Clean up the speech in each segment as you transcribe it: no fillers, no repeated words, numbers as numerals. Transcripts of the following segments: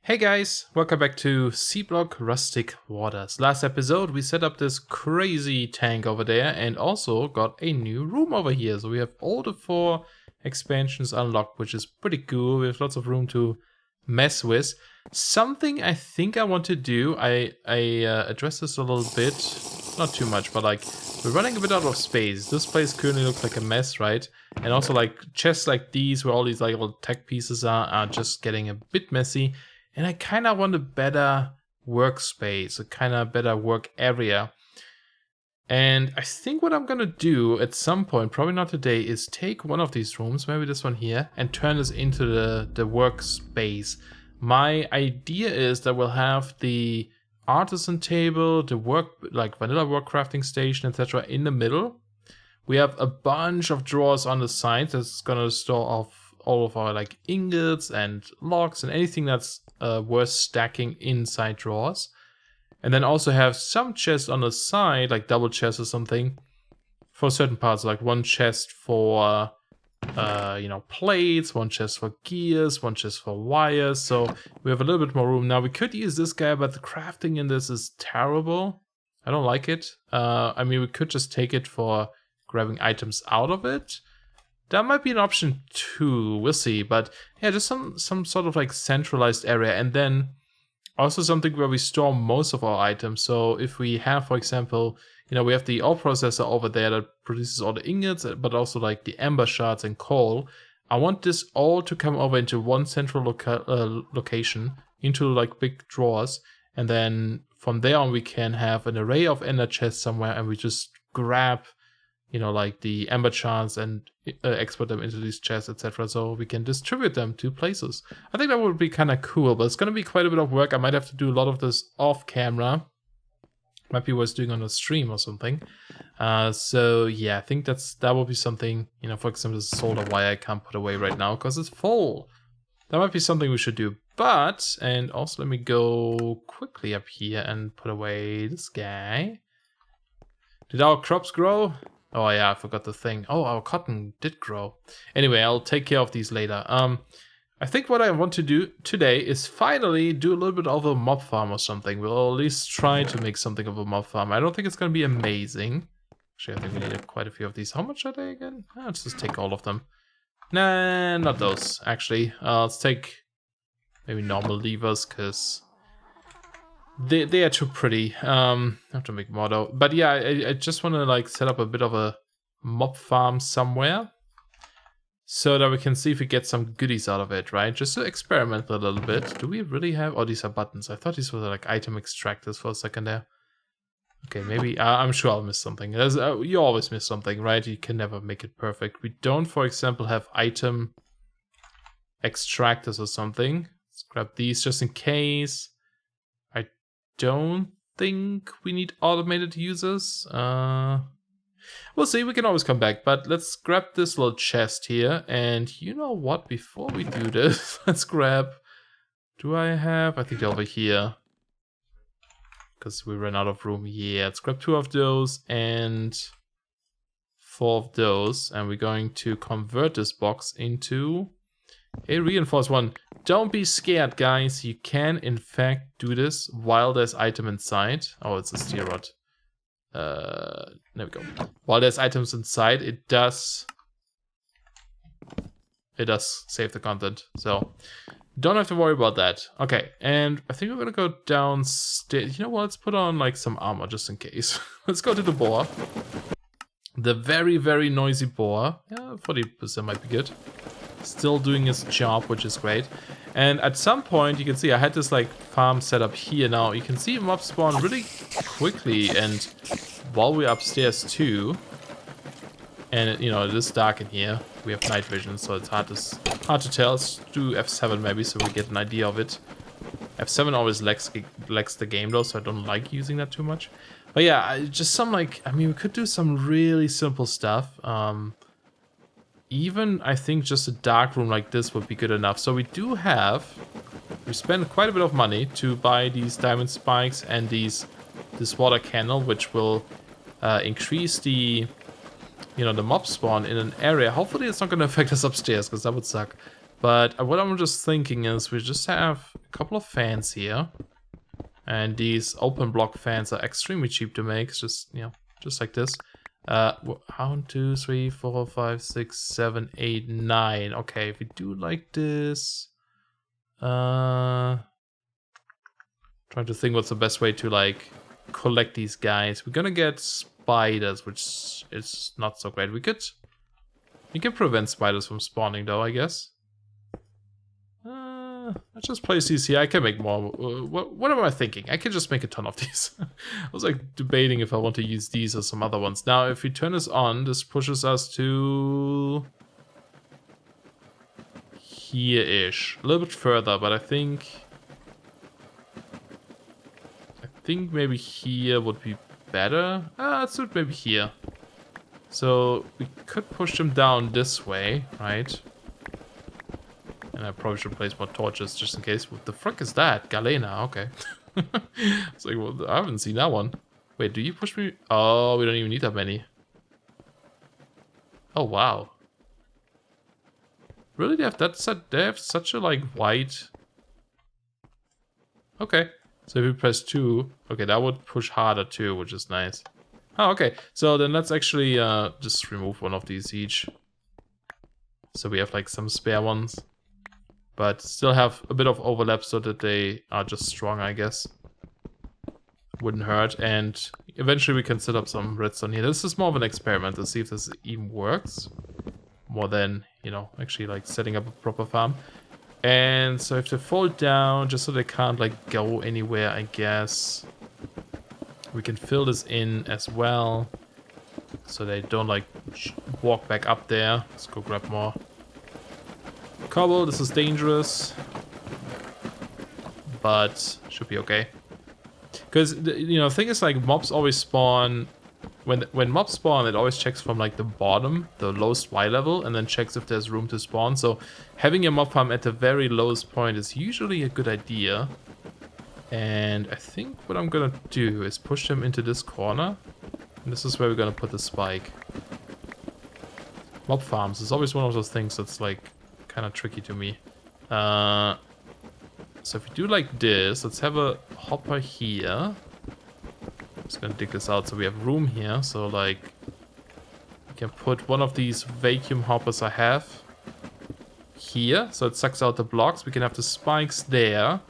Hey guys, welcome back to Seablock Rustic Waters. Last episode we set up this crazy tank over there and also got a new room over here. So we have all the 4 expansions unlocked, which is pretty cool. We have lots of room to mess with. Something I think I want to do, I addressed this a little bit, not too much, but like we're running a bit out of space. This place currently looks like a mess, right? And also like chests like these where all these like little tech pieces are just getting a bit messy. And I kind of want a better workspace, a kind of better work area. And I think what I'm going to do at some point, probably not today, is take one of these rooms, maybe this one here, and turn this into the workspace. My idea is that we'll have the artisan table, the like vanilla work crafting station, etc. in the middle. We have a bunch of drawers on the side that's going to store off all of our like ingots and logs and anything that's worth stacking inside drawers. And then also have some chests on the side, like double chests or something, for certain parts, like one chest for plates, one chest for gears, one chest for wires. So we have a little bit more room. Now we could use this guy, but the crafting in this is terrible. I don't like it. I mean, we could just take it for grabbing items out of it. That might be an option too, we'll see. But yeah, just some sort of like centralized area. And then also something where we store most of our items. So if we have, for example, we have the ore processor over there that produces all the ingots, but also like the ember shards and coal. I want this all to come over into one central location, into like big drawers. And then from there on, we can have an array of ender chests somewhere and we just grab like the ember shards and export them into these chests, etc. So we can distribute them to places. I think that would be kind of cool, but it's going to be quite a bit of work. I might have to do a lot of this off camera. Might be worth doing on a stream or something. So yeah, I think that will be something, for example, this solder wire I can't put away right now because it's full. That might be something we should do. But, and also let me go quickly up here and put away this guy. Did our crops grow? Oh yeah, I forgot the thing. Oh, our cotton did grow. Anyway, I'll take care of these later. I think what I want to do today is finally do a little bit of a mob farm or something. We'll at least try to make something of a mob farm. I don't think it's going to be amazing. Actually, I think we need quite a few of these. How much are they again? Let's just take all of them. Nah, not those, actually. Let's take maybe normal levers, because they are too pretty. I have to make more though. But yeah, I just want to like set up a bit of a mob farm somewhere so that we can see if we get some goodies out of it, right? Just to experiment a little bit. Do we really have... Oh, these are buttons. I thought these were like item extractors for a second there. Okay, maybe... I'm sure I'll miss something. You always miss something, right? You can never make it perfect. We don't, for example, have item extractors or something. Let's grab these just in case. I don't think we need automated users. We'll see, we can always come back, but let's grab this little chest here. And you know what, before we do this, let's grab... Do I have... I think they're over here. Because we ran out of room. Yeah, let's grab 2 of those and 4 of those. And we're going to convert this box into a reinforced one. Don't be scared, guys. You can, in fact, do this while there's item inside. Oh, it's a steel rod. There we go. While there's items inside, it does save the content. So don't have to worry about that. Okay, and I think we're gonna go downstairs. You know what? Let's put on like some armor just in case. Let's go to the boar. The very, very noisy boar. Yeah, 40% might be good. Still doing his job, which is great. And at some point, you can see I had this like farm set up here. Now you can see mobs spawn really quickly, and while we're upstairs too. And it is dark in here. We have night vision, so it's hard to tell. Let's do F7 maybe, so we get an idea of it. F7 always lags the game though, so I don't like using that too much. But yeah, just some like, I mean, we could do some really simple stuff. Even, I think, just a dark room like this would be good enough. So we spend quite a bit of money to buy these diamond spikes and this water candle, which will increase the mob spawn in an area. Hopefully it's not going to affect us upstairs, because that would suck. But what I'm just thinking is we just have couple of fans here. And these open block fans are extremely cheap to make. It's just, you know, just like this. 1, 2, 3, 4, 5, 6, 7, 8, 9. Okay, if we do like this. Trying to think what's the best way to like collect these guys. We're gonna get spiders, which is not so great. We can prevent spiders from spawning though, I guess. Let's just place these here. I can make more. What am I thinking? I can just make a ton of these. I was like debating if I want to use these or some other ones. Now, if we turn this on, this pushes us to here-ish. A little bit further, but I think maybe here would be better. Let's do it maybe here. So we could push them down this way, right? And I probably should place more torches just in case. What the frick is that? Galena, okay. It's like, well, I haven't seen that one. Wait, do you push me? Oh, we don't even need that many. Oh, wow. Really? They have such a, like, white... Okay. So if we press 2, okay, that would push harder too, which is nice. Oh, okay. So then let's actually just remove one of these each. So we have, like, some spare ones. But still have a bit of overlap so that they are just strong, I guess. Wouldn't hurt. And eventually we can set up some redstone here. This is more of an experiment to see if this even works. More than, you know, actually like setting up a proper farm. And so if they fall down, just so they can't like go anywhere, I guess. We can fill this in as well. So they don't like walk back up there. Let's go grab more. Cobble, this is dangerous, but should be okay. Because you know, the thing is like mobs always spawn when mobs spawn, it always checks from like the bottom, the lowest Y level, and then checks if there's room to spawn. So having a mob farm at the very lowest point is usually a good idea. And I think what I'm gonna do is push them into this corner, and this is where we're gonna put the spike. Mob farms is always one of those things that's like kind of tricky to me. So if we do like this, let's have a hopper here. Just gonna dig this out so we have room here. So like we can put one of these vacuum hoppers I have here, so it sucks out the blocks. We can have the spikes there.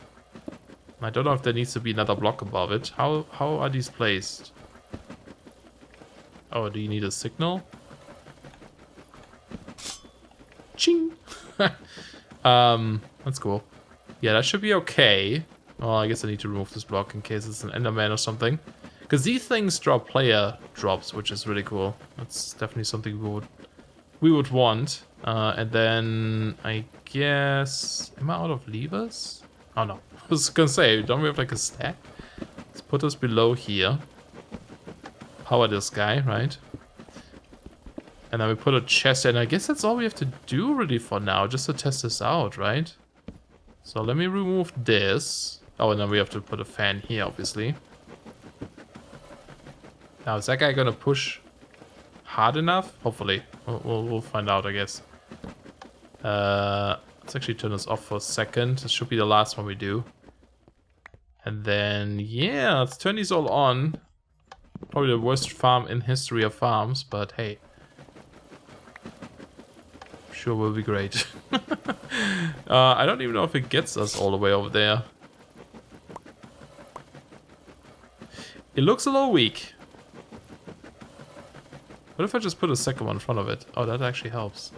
I don't know if there needs to be another block above it. How are these placed? Oh, do you need a signal? Ching! That's cool. Yeah, that should be okay. Well, I guess I need to remove this block in case it's an Enderman or something. Because these things drop player drops, which is really cool. That's definitely something we would want. And then I guess, am I out of levers? Oh no, I was gonna say, don't we have like a stack? Let's put this below here. Power this guy, right? And then we put a chest in. I guess that's all we have to do really for now, just to test this out, right? So let me remove this. Oh, and then we have to put a fan here, obviously. Now, is that guy gonna push hard enough? Hopefully. We'll find out, I guess. Let's actually turn this off for a second. This should be the last one we do. And then, yeah, let's turn these all on. Probably the worst farm in history of farms, but hey. Sure will be great. I don't even know if it gets us all the way over there. It looks a little weak. What if I just put a second one in front of it? Oh, that actually helps.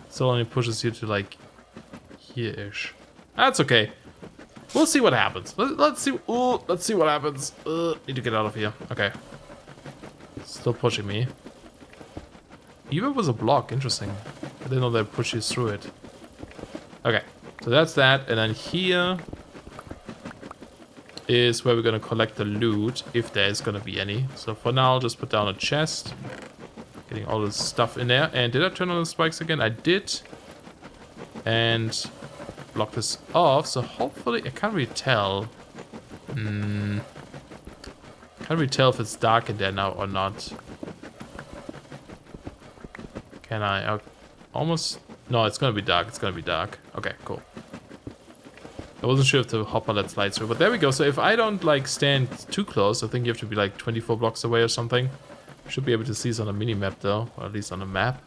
Still only pushes you to like here-ish. That's okay. We'll see what happens. Let's see. Ooh, let's see what happens. Need to get out of here. Okay. Still pushing me. Even was a block. Interesting. I didn't know they push you through it. Okay. So that's that. And then here is where we're going to collect the loot, if there is going to be any. So for now, I'll just put down a chest. Getting all this stuff in there. And did I turn on the spikes again? I did. And block this off. So hopefully, I can't really tell. Can't really tell if it's dark in there now or not. Can I? Almost. No, it's going to be dark. It's going to be dark. Okay, cool. I wasn't sure if the hopper lets light through, but there we go. So if I don't like stand too close, I think you have to be like 24 blocks away or something. Should be able to see this on a mini map though, or at least on a map.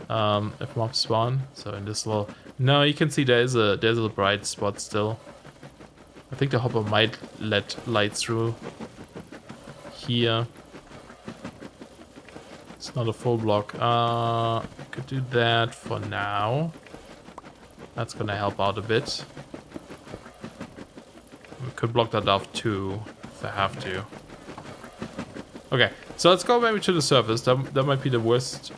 If mobs spawn. So in this little, no, you can see there's a bright spot still. I think the hopper might let light through here. It's not a full block. Could do that for now. That's gonna help out a bit. We could block that off too, if I have to. Okay, so let's go maybe to the surface. That might be the worst.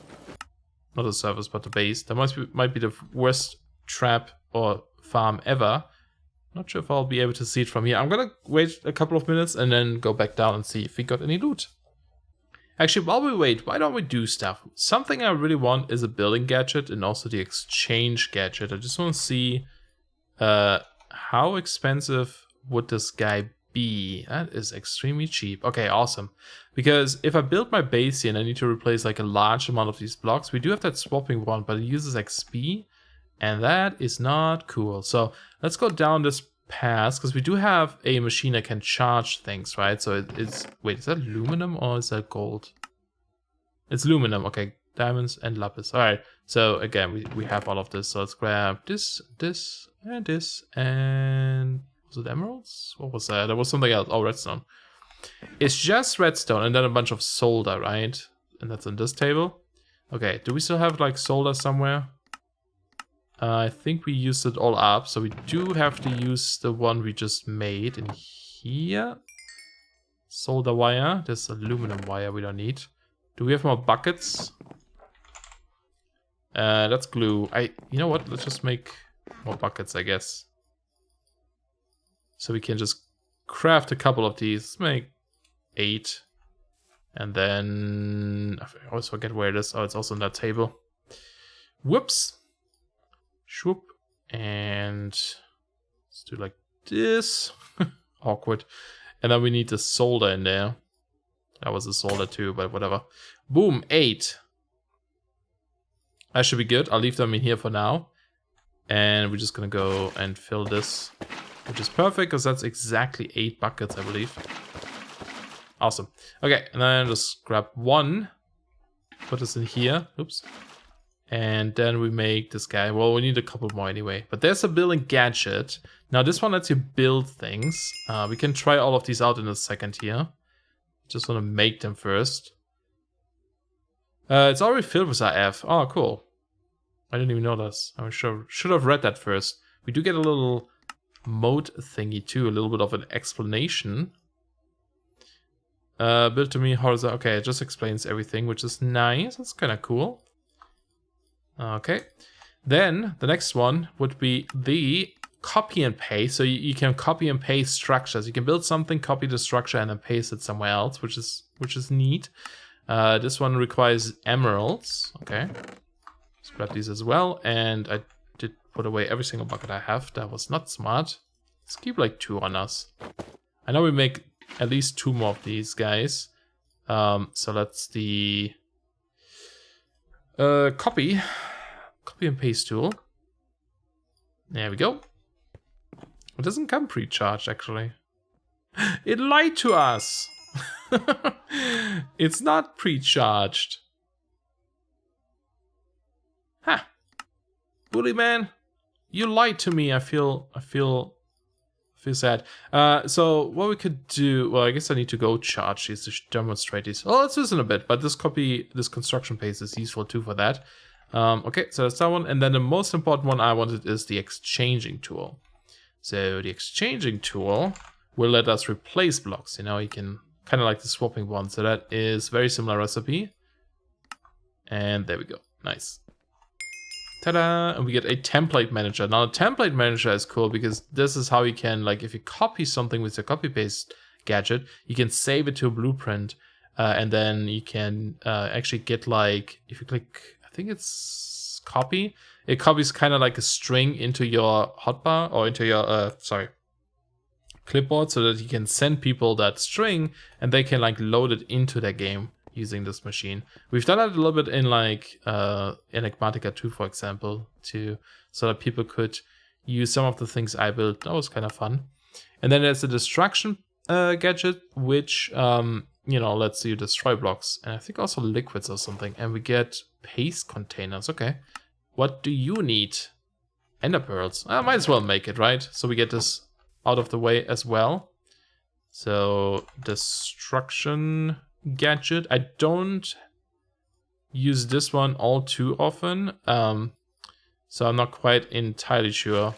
Not the surface, but the base. That might be the worst trap or farm ever. Not sure if I'll be able to see it from here. I'm gonna wait a couple of minutes and then go back down and see if we got any loot. Actually, while we wait, why don't we do stuff? Something I really want is a building gadget and also the exchange gadget. I just want to see how expensive would this guy be. That is extremely cheap. Okay, awesome. Because if I build my base here and I need to replace like a large amount of these blocks, we do have that swapping one, but it uses XP. And that is not cool. So let's go down this path, because we do have a machine that can charge things, right? So it's, wait, is that aluminum or is that gold? It's aluminum, okay. Diamonds and lapis. All right, so again, we have all of this. So let's grab this, and this, and was it emeralds? What was that? There was something else. Oh, redstone. It's just redstone and then a bunch of solder, right? And that's on this table. Okay, do we still have like solder somewhere? I think we used it all up, so we do have to use the one we just made in here. Solder wire. There's aluminum wire we don't need. Do we have more buckets? That's glue. You know what? Let's just make more buckets, I guess. So we can just craft a couple of these. Let's make 8. And then I always forget where it is. Oh, it's also on that table. Whoops. Swoop. And let's do like this. Awkward. And then we need the solder in there. That was a solder too, but whatever. Boom, 8. That should be good. I'll leave them in here for now. And we're just gonna go and fill this, which is perfect because that's exactly 8 buckets, I believe. Awesome. Okay, and then just grab 1. Put this in here. Oops. And then we make this guy. Well, we need a couple more anyway. But there's a building gadget. Now this one lets you build things. We can try all of these out in a second here. Just want to make them first. It's already filled with RF. Oh, cool. I didn't even know this. I should have read that first. We do get a little mode thingy too. A little bit of an explanation. Build to me horizontal. Okay, it just explains everything, which is nice. That's kind of cool. Okay, then the next one would be the copy and paste. So you can copy and paste structures. You can build something, copy the structure, and then paste it somewhere else, which is neat. This one requires emeralds. Okay, let's grab these as well. And I did put away every single bucket I have. That was not smart. Let's keep like 2 on us. I know we make at least 2 more of these guys. So that's the copy and paste tool. There we go. It doesn't come pre-charged actually. It lied to us. It's not pre-charged. Ha! Boolyman, you lied to me. I feel sad. So what we could do, well, I guess I need to go charge these to demonstrate these. Oh, let's listen a bit, but this construction paste is useful too for that. Okay, so that's that one. And then the most important one I wanted is the exchanging tool. So the exchanging tool will let us replace blocks. You know, you can kind of like the swapping one. So that is very similar recipe. And there we go. Nice. Ta-da! And we get a template manager. Now, the template manager is cool because this is how you can, like, if you copy something with your copy paste gadget, you can save it to a blueprint, and then you can actually get, like, if you click, I think it's copy, it copies kind of like a string into your hotbar or into your clipboard, so that you can send people that string and they can like load it into their game using this machine. We've done that a little bit in like Enigmatica 2, for example, so that people could use some of the things I built. That was kind of fun. And then there's a destruction gadget, which, you know, lets you destroy blocks. And I think also liquids or something. And we get paste containers. Okay. What do you need? Ender pearls. I might as well make it, right? So we get this out of the way as well. So, destruction gadget. I don't use this one all too often. So I'm not quite entirely sure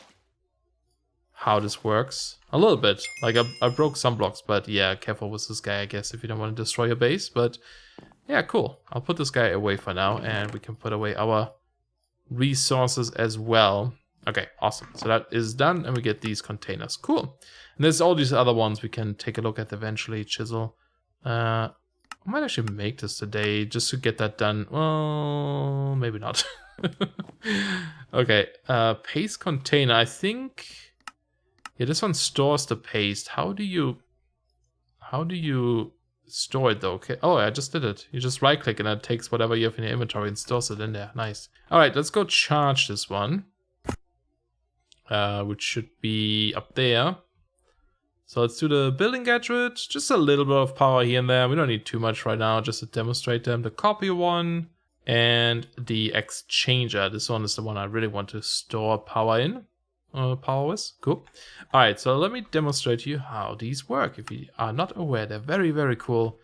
how this works. A little bit. Like I broke some blocks, but yeah, careful with this guy, I guess, if you don't want to destroy your base. But yeah, cool. I'll put this guy away for now, and we can put away our resources as well. Okay, awesome. So that is done, and we get these containers. Cool. And there's all these other ones we can take a look at eventually. Chisel. I might actually make this today just to get that done. Well, maybe not. Okay, paste container. I think, yeah, this one stores the paste. How do you store it though? Okay. Oh, I just did it. You just right click and it takes whatever you have in your inventory and stores it in there. Nice. All right, let's go charge this one, which should be up there. So let's do the building gadget. Just a little bit of power here and there. We don't need too much right now, just to demonstrate them. The copy one and the exchanger. This one is the one I really want to store power in. Power with. Cool. All right, so let me demonstrate to you how these work. If you are not aware, they're very, very cool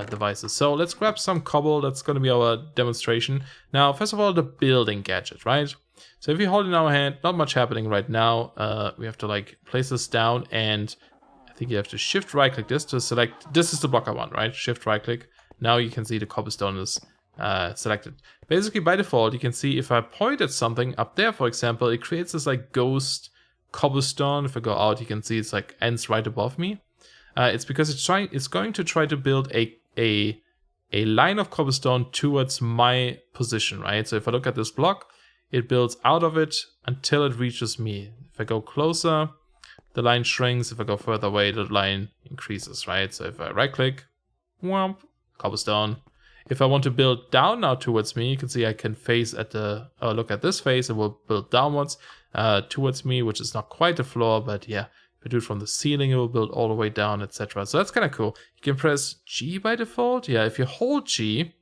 devices. So let's grab some cobble. That's going to be our demonstration. Now, first of all, the building gadget, right? So if you hold it in our hand, not much happening right now. We have to like place this down, and I think you have to shift right click this to select. This is the block I want, right? Shift right click. Now you can see the cobblestone is selected. Basically, by default, you can see if I point at something up there, for example, it creates this like ghost cobblestone. If I go out, you can see it's like ends right above me. It's because it's going to try to build a line of cobblestone towards my position, right? So if I look at this block, it builds out of it until it reaches me. If I go closer, the line shrinks. If I go further away, the line increases, right? So if I right click, whomp, cobblestone. If I want to build down now towards me, you can see I can face at the, look at this face, it will build downwards towards me, which is not quite the floor, but yeah, if I do it from the ceiling, it will build all the way down, etc. So that's kind of cool. You can press G by default. Yeah, if you hold G,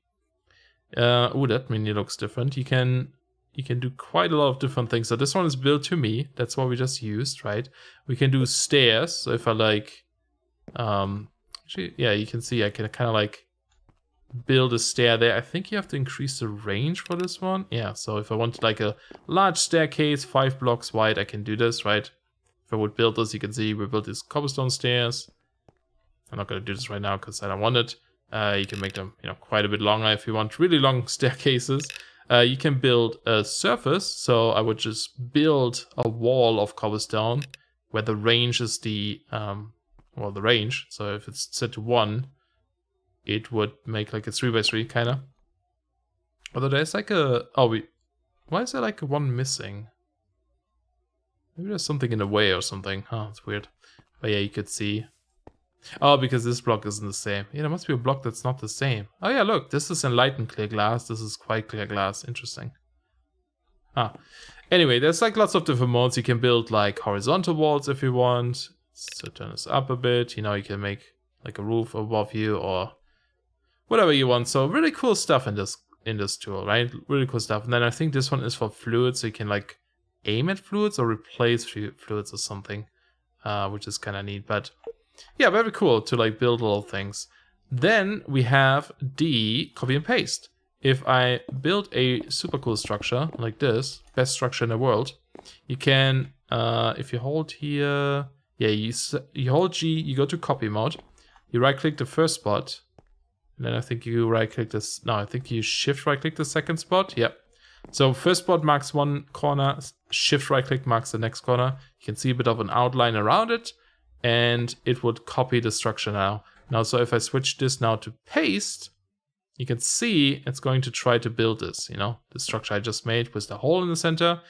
that menu looks different. You can do quite a lot of different things. So this one is built to me. That's what we just used, right? We can do stairs. So if I like, actually, yeah, you can see I can kind of like build a stair there. I think you have to increase the range for this one. Yeah, so if I want like a large staircase, 5 blocks wide, I can do this, right? If I would build this, you can see we built these cobblestone stairs. I'm not going to do this right now because I don't want it. You can make them, you know, quite a bit longer if you want really long staircases. You can build a surface, so I would just build a wall of cobblestone where the range is the, well, the range. So if it's set to 1, it would make like a 3x3 kind of. Although there's like a, why is there like one missing? Maybe there's something in the way or something. Oh, it's weird. But yeah, you could see. Oh, because this block isn't the same. Yeah, there must be a block that's not the same. Oh yeah, look, this is enlightened clear glass. This is quite clear glass. Interesting. Anyway, there's like lots of different modes. You can build like horizontal walls if you want. So turn this up a bit. You know, you can make like a roof above you or whatever you want. So really cool stuff in this tool, right? Really cool stuff. And then I think this one is for fluids, so you can like aim at fluids or replace fluids or something, which is kind of neat. But yeah, very cool to like build little things. Then we have the copy and paste. If I build a super cool structure like this, best structure in the world, you can, if you hold here, yeah, you hold G, you go to copy mode, you right click the first spot, and then I think you right click this, no, I think you shift right click the second spot, yep. So first spot marks one corner, shift right click marks the next corner. You can see a bit of an outline around it, and it would copy the structure now. Now, so if I switch this now to paste, you can see it's going to try to build this, you know, the structure I just made with the hole in the center.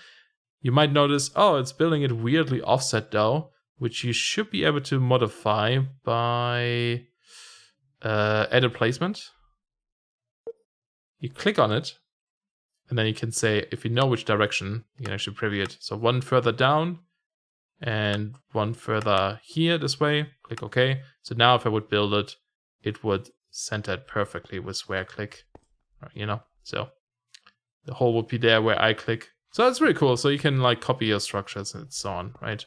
You might notice, oh, it's building it weirdly offset though, which you should be able to modify by edit placement. You click on it, And then you can say, if you know which direction, you can actually preview it. So one further down and one further here this way. Click OK. So now if I would build it, it would center it perfectly with where I click. You know, so the hole would be there where I click. So that's really cool. So you can like copy your structures and so on, right?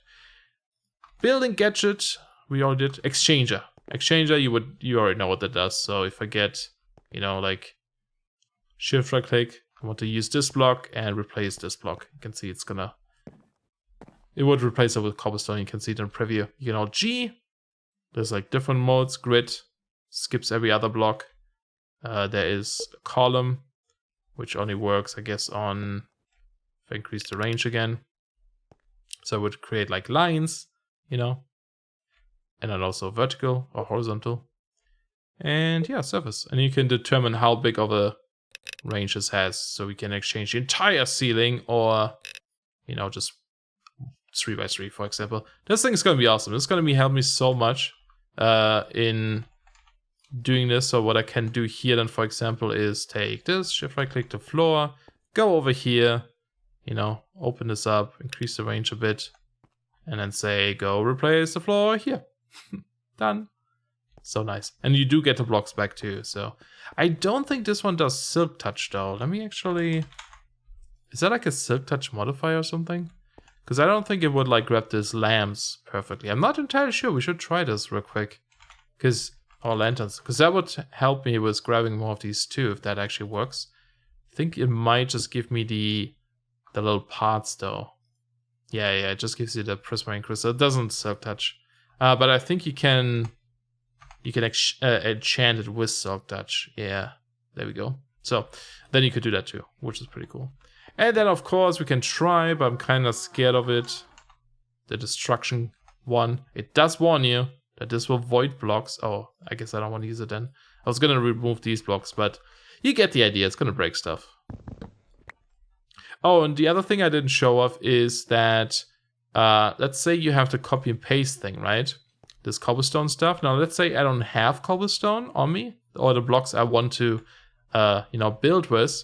Building gadget, we already did. Exchanger. Exchanger, you already know what that does. So if I get, you know, like shift right click, I want to use this block and replace this block. You can see it would replace it with cobblestone. You can see it in preview. You can hold G. There's like different modes. Grid skips every other block. There is a column, which only works, I guess, on if I increase the range again. So it would create like lines, you know, and then also vertical or horizontal. And yeah, surface. And you can determine how big of a range this has. So we can exchange the entire ceiling or, you know, just 3 by 3, for example. This thing is going to be awesome. It's going to help me so much in doing this. So what I can do here then, for example, is take this, shift right click the floor, go over here, you know, open this up, increase the range a bit, and then say, go replace the floor here. Done. So nice. And you do get the blocks back too. So I don't think this one does silk touch though. Let me actually, is that like a silk touch modifier or something? Because I don't think it would like grab these lamps perfectly. I'm not entirely sure. We should try this real quick. Or lanterns. Because that would help me with grabbing more of these too, if that actually works. I think it might just give me the little parts though. Yeah, it just gives you the prismarine crystal. It doesn't silk touch. But I think you can enchant it with silk touch. Yeah, there we go. So then you could do that too, which is pretty cool. And then of course we can try, but I'm kind of scared of it. The destruction one. It does warn you that this will void blocks. Oh, I guess I don't want to use it then. I was going to remove these blocks, but you get the idea. It's going to break stuff. Oh, and the other thing I didn't show off is that, let's say you have the copy and paste thing, right? This cobblestone stuff. Now, let's say I don't have cobblestone on me, or the blocks I want to, you know, build with.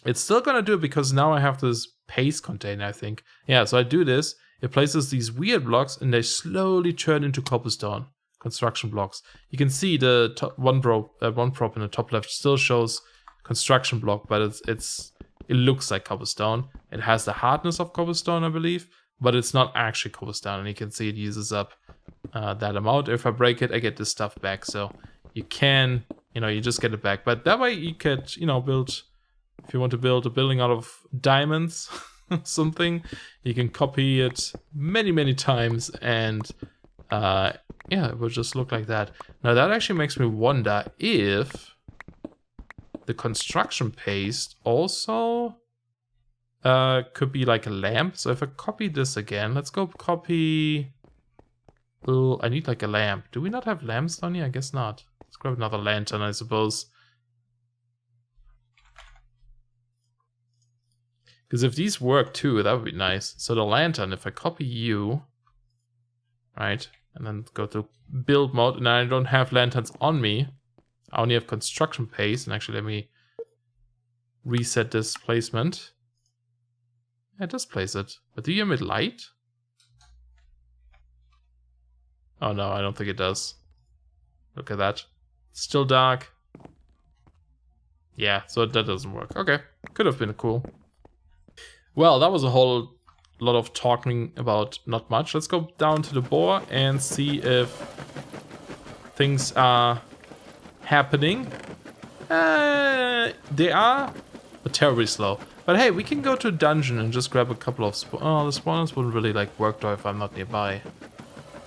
It's still going to do it because now I have this paste container, I think. Yeah, so I do this. It places these weird blocks, and they slowly turn into cobblestone construction blocks. You can see the one prop in the top left still shows construction block, but it looks like cobblestone. It has the hardness of cobblestone, I believe, but it's not actually cobblestone. And you can see it uses up that amount. If I break it, I get this stuff back. So you can, you know, you just get it back. But that way you could, you know, build, if you want to build a building out of diamonds, something, you can copy it many, many times. And yeah, it will just look like that. Now that actually makes me wonder if the construction paste also could be like a lamp. So if I copy this again, let's go copy. Oh, I need like a lamp. Do we not have lamps down here? I guess not. Let's grab another lantern, I suppose. Because if these work too, that would be nice. So the lantern, if I copy you, right, and then go to build mode, and I don't have lanterns on me. I only have construction paste, and actually let me reset this placement. Yeah, it does place it. But do you emit light? Oh no, I don't think it does. Look at that. It's still dark. Yeah, so that doesn't work. Okay, could have been cool. Well, that was a whole lot of talking about not much. Let's go down to the boar and see if things are happening. They are, but terribly slow. But hey, we can go to a dungeon and just grab a couple of the spawners wouldn't really like work though if I'm not nearby.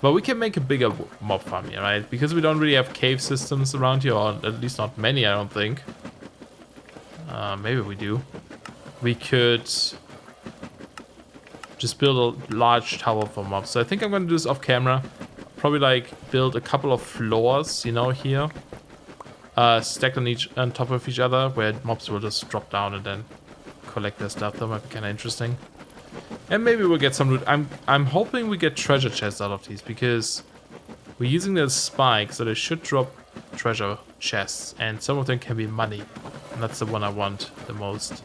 But we can make a bigger mob farm here, right? Because we don't really have cave systems around here, or at least not many, I don't think. Maybe we do. We could just build a large tower for mobs. So I think I'm going to do this off camera. Probably like build a couple of floors, you know, here. Stacked on top of each other, where mobs will just drop down and then collect their stuff. That might be kind of interesting. And maybe we'll get some loot. I'm hoping we get treasure chests out of these, because we're using the spike, so they should drop treasure chests, and some of them can be money. And that's the one I want the most.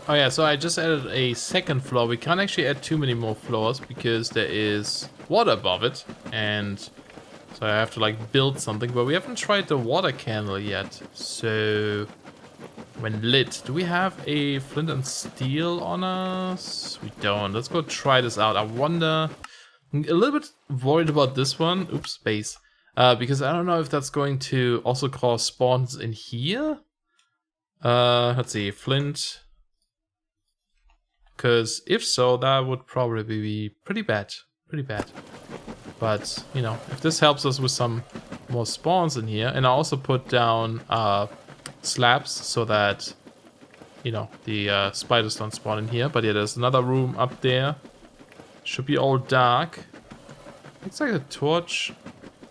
Oh yeah, so I just added a second floor. We can't actually add too many more floors because there is water above it. And so I have to like build something, but we haven't tried the water candle yet. So when lit, do we have a flint and steel on us? We don't. Let's go try this out. I wonder, I'm a little bit worried about this one. Oops, space. Because I don't know if that's going to also cause spawns in here. Let's see, flint. Because if so, that would probably be pretty bad. Pretty bad. But, you know, if this helps us with some more spawns in here. And I also put down slabs so that, you know, the spiders don't spawn in here. But yeah, there's another room up there. Should be all dark. Looks like a torch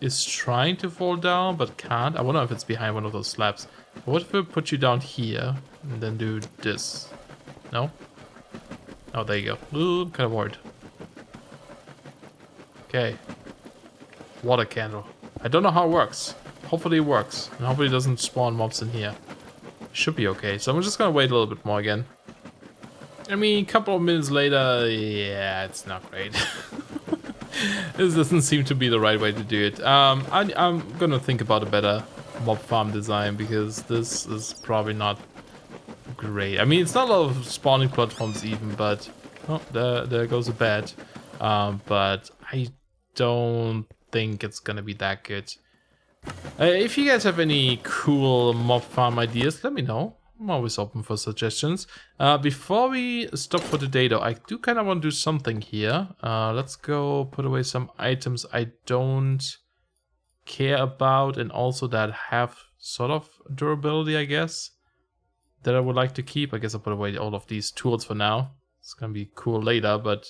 is trying to fall down, but can't. I wonder if it's behind one of those slabs. What if we put you down here and then do this? No? Oh, there you go. Ooh, kind of worried. Okay. Water candle. I don't know how it works. Hopefully it works. And hopefully it doesn't spawn mobs in here. Should be okay. So I'm just gonna wait a little bit more again. I mean, a couple of minutes later, yeah, it's not great. This doesn't seem to be the right way to do it. I'm gonna think about a better mob farm design because this is probably not great. I mean, it's not a lot of spawning platforms even, but oh, there goes a bed. But I don't think it's gonna be that good. If you guys have any cool mob farm ideas, let me know. I'm always open for suggestions. Before we stop for today though, I do kind of want to do something here. Let's go put away some items I don't care about and also that have sort of durability, I guess, that I would like to keep. I guess I'll put away all of these tools for now. It's gonna be cool later, but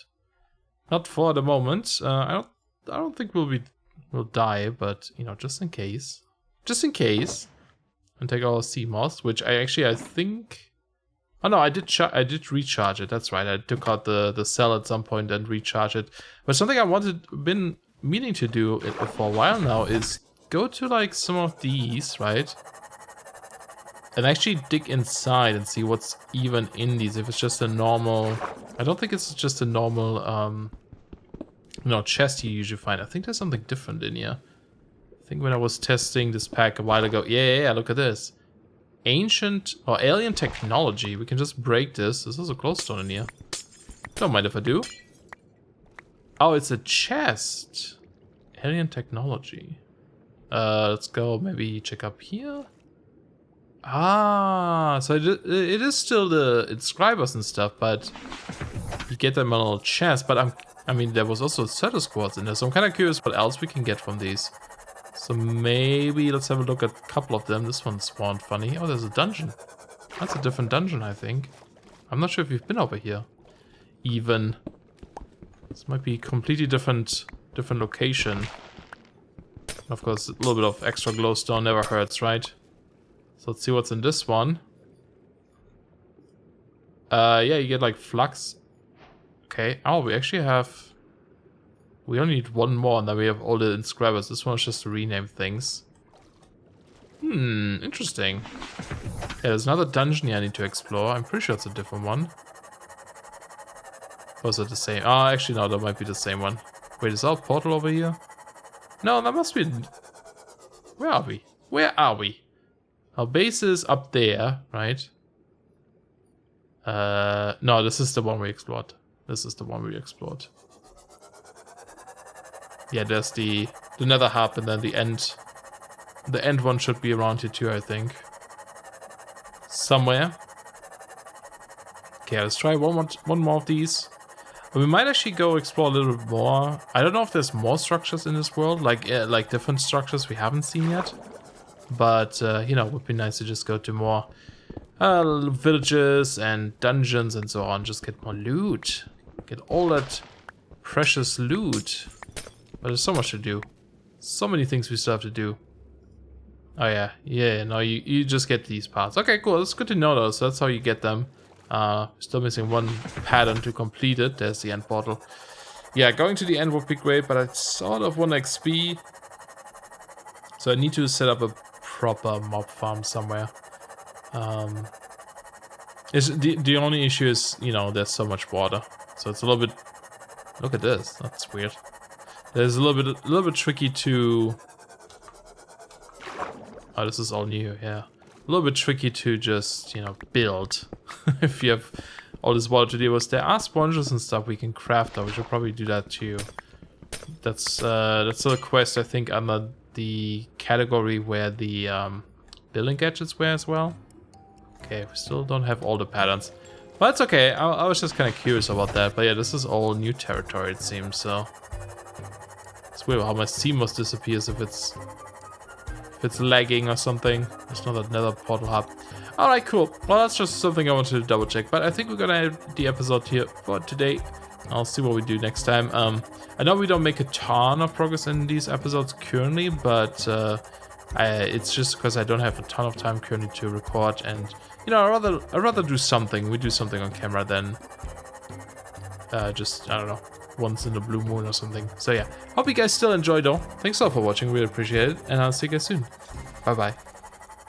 not for the moment. I don't think we'll die, but you know, just in case. Just in case. And take our sea moss, which I think. Oh no, I did recharge it. That's right. I took out the cell at some point and recharged it. But something I been meaning to do for a while now is go to like some of these, right? And actually dig inside and see what's even in these. If it's just a normal, I don't think it's just a normal chest you usually find. I think there's something different in here. I think when I was testing this pack a while ago, yeah, look at this. Ancient or alien technology. We can just break this. There's also glowstone in here. Don't mind if I do. Oh, it's a chest. Alien technology. Let's go maybe check up here. Ah, so it is still the inscribers and stuff, but you get them a little chest. But I mean, there was also Turtle Squads in there, so I'm kind of curious what else we can get from these. So maybe let's have a look at a couple of them. This one spawned funny. Oh, there's a dungeon. That's a different dungeon, I think. I'm not sure if you've been over here. Even. This might be a completely different location. Of course, a little bit of extra glowstone never hurts, right? So let's see what's in this one. Yeah, you get like flux. Okay. Oh, we actually have... We only need one more, and then we have all the inscribers. This one's just to rename things. Interesting. Yeah, there's another dungeon here I need to explore. I'm pretty sure it's a different one. Or is it the same? Oh, actually, no, that might be the same one. Wait, is our portal over here? No, that must be... Where are we? Where are we? Our base is up there, right? No, this is the one we explored. This is the one we explored. Yeah, there's the nether hub and then the end. The end one should be around here too, I think. Somewhere. Okay, let's try one more of these. We might actually go explore a little bit more. I don't know if there's more structures in this world, like different structures we haven't seen yet. But, you know, it would be nice to just go to more villages and dungeons and so on. Just get more loot. Get all that precious loot. But there's so much to do. So many things we still have to do. Oh yeah, no, you just get these parts. Okay, cool, that's good to know though, so that's how you get them. Still missing one pattern to complete it. There's the end portal. Yeah, going to the end would be great, but I sort of want XP. So I need to set up a proper mob farm somewhere. The only issue is, you know, there's so much water, so it's a little bit. Look at this. That's weird. There's a little bit tricky to. Oh, this is all new. Yeah, a little bit tricky to just, you know, build if you have all this water to deal with. There are sponges and stuff we can craft though. We should probably do that too. That's a quest I think under the category where the building gadgets were as well. Okay, we still don't have all the patterns. But that's okay, I was just kind of curious about that. But yeah, this is all new territory it seems, so... It's weird how my CMOS disappears if it's lagging or something. There's not another portal hub. Alright, cool. Well, that's just something I wanted to double check. But I think we're gonna end the episode here for today. I'll see what we do next time. I know we don't make a ton of progress in these episodes currently, but it's just because I don't have a ton of time currently to record, and you know, I'd rather do something. We do something on camera than just, I don't know, once in the blue moon or something. So yeah, hope you guys still enjoy though. Thanks a lot for watching, really appreciate it, and I'll see you guys soon. Bye bye.